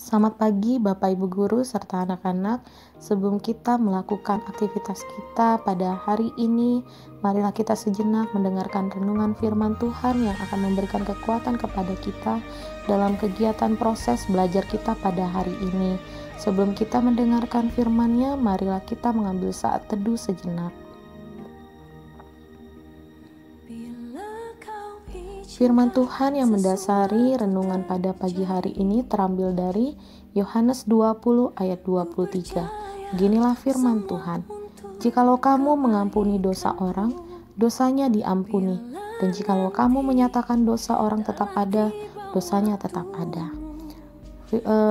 Selamat pagi Bapak Ibu Guru serta anak-anak. Sebelum kita melakukan aktivitas kita pada hari ini, marilah kita sejenak mendengarkan renungan firman Tuhan yang akan memberikan kekuatan kepada kita dalam kegiatan proses belajar kita pada hari ini. Sebelum kita mendengarkan firman-Nya, marilah kita mengambil saat teduh sejenak. Firman Tuhan yang mendasari renungan pada pagi hari ini terambil dari Yohanes 20 ayat 23. Beginilah firman Tuhan. Jikalau kamu mengampuni dosa orang, dosanya diampuni. Dan jikalau kamu menyatakan dosa orang tetap ada, dosanya tetap ada.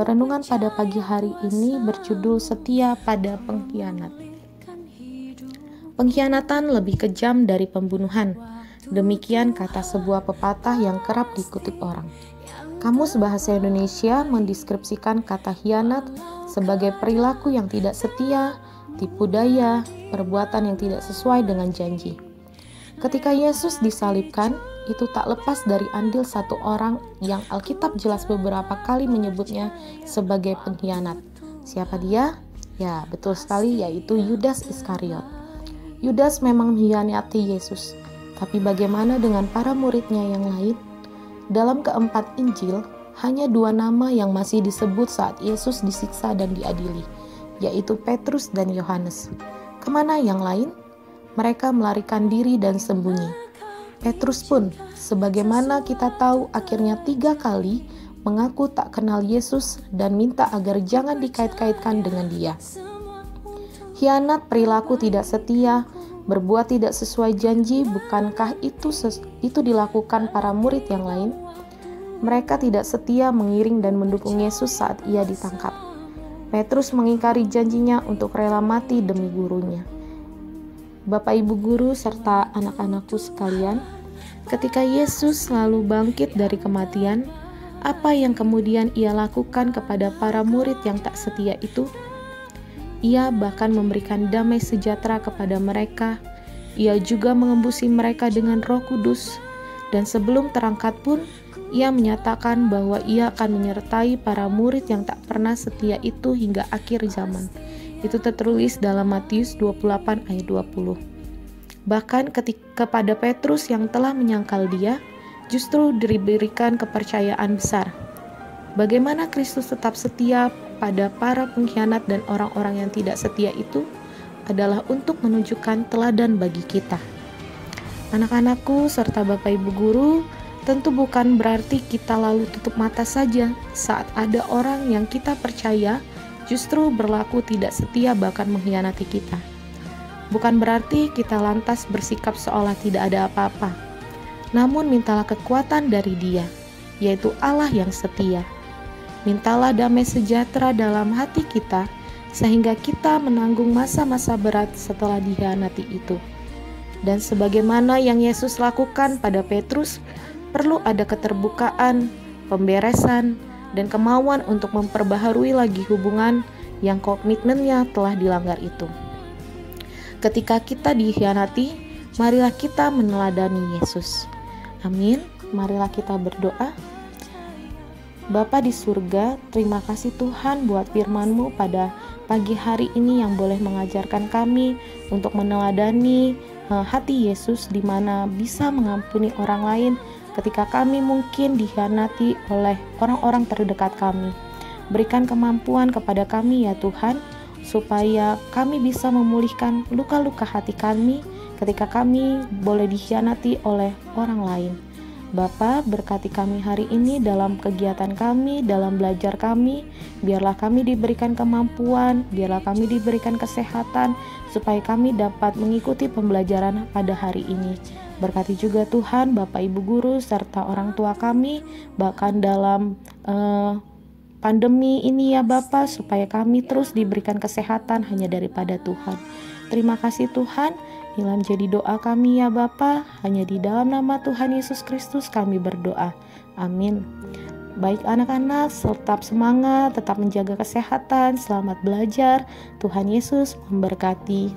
Renungan pada pagi hari ini berjudul Setia pada Pengkhianat. Pengkhianatan lebih kejam dari pembunuhan. Demikian kata sebuah pepatah yang kerap dikutip orang. Kamus Bahasa Indonesia mendeskripsikan kata khianat sebagai perilaku yang tidak setia, tipu daya, perbuatan yang tidak sesuai dengan janji. Ketika Yesus disalibkan, itu tak lepas dari andil satu orang yang Alkitab jelas beberapa kali menyebutnya sebagai pengkhianat. Siapa dia? Ya, betul sekali, yaitu Yudas Iskariot. Yudas memang mengkhianati Yesus. Tapi bagaimana dengan para muridnya yang lain? Dalam keempat Injil, hanya 2 nama yang masih disebut saat Yesus disiksa dan diadili, yaitu Petrus dan Yohanes. Kemana yang lain? Mereka melarikan diri dan sembunyi. Petrus pun, sebagaimana kita tahu, akhirnya 3 kali mengaku tak kenal Yesus dan minta agar jangan dikait-kaitkan dengan dia. Khianat, perilaku tidak setia, berbuat tidak sesuai janji, bukankah itu dilakukan para murid yang lain? Mereka tidak setia mengiring dan mendukung Yesus saat ia ditangkap. Petrus mengingkari janjinya untuk rela mati demi gurunya. Bapak Ibu Guru serta anak-anakku sekalian, ketika Yesus selalu bangkit dari kematian, apa yang kemudian ia lakukan kepada para murid yang tak setia itu? Ia bahkan memberikan damai sejahtera kepada mereka. Ia juga mengembusi mereka dengan Roh Kudus. Dan sebelum terangkat pun, ia menyatakan bahwa ia akan menyertai para murid yang tak pernah setia itu hingga akhir zaman. Itu tertulis dalam Matius 28 ayat 20. Bahkan kepada Petrus yang telah menyangkal dia, justru diberikan kepercayaan besar. Bagaimana Kristus tetap setia pada para pengkhianat dan orang-orang yang tidak setia itu adalah untuk menunjukkan teladan bagi kita. Anak-anakku serta Bapak Ibu Guru, tentu bukan berarti kita lalu tutup mata saja saat ada orang yang kita percaya justru berlaku tidak setia bahkan mengkhianati kita. Bukan berarti kita lantas bersikap seolah tidak ada apa-apa. Namun mintalah kekuatan dari Dia, yaitu Allah yang setia. Mintalah damai sejahtera dalam hati kita, sehingga kita menanggung masa-masa berat setelah dikhianati itu. Dan sebagaimana yang Yesus lakukan pada Petrus, perlu ada keterbukaan, pemberesan, dan kemauan untuk memperbaharui lagi hubungan yang komitmennya telah dilanggar itu. Ketika kita dikhianati, marilah kita meneladani Yesus. Amin. Marilah kita berdoa. Bapa di surga, terima kasih Tuhan buat firman-Mu pada pagi hari ini yang boleh mengajarkan kami untuk meneladani hati Yesus, di mana bisa mengampuni orang lain ketika kami mungkin dikhianati oleh orang-orang terdekat kami. Berikan kemampuan kepada kami ya Tuhan, supaya kami bisa memulihkan luka-luka hati kami ketika kami boleh dikhianati oleh orang lain. Bapa, berkati kami hari ini dalam kegiatan kami, dalam belajar kami. Biarlah kami diberikan kemampuan, biarlah kami diberikan kesehatan, supaya kami dapat mengikuti pembelajaran pada hari ini. Berkati juga Tuhan, Bapak Ibu Guru, serta orang tua kami, bahkan dalam pandemi ini ya Bapa, supaya kami terus diberikan kesehatan hanya daripada Tuhan. Terima kasih Tuhan. Inilah menjadi doa kami ya Bapa, hanya di dalam nama Tuhan Yesus Kristus kami berdoa. Amin. Baik anak-anak, tetap semangat, tetap menjaga kesehatan, selamat belajar. Tuhan Yesus memberkati.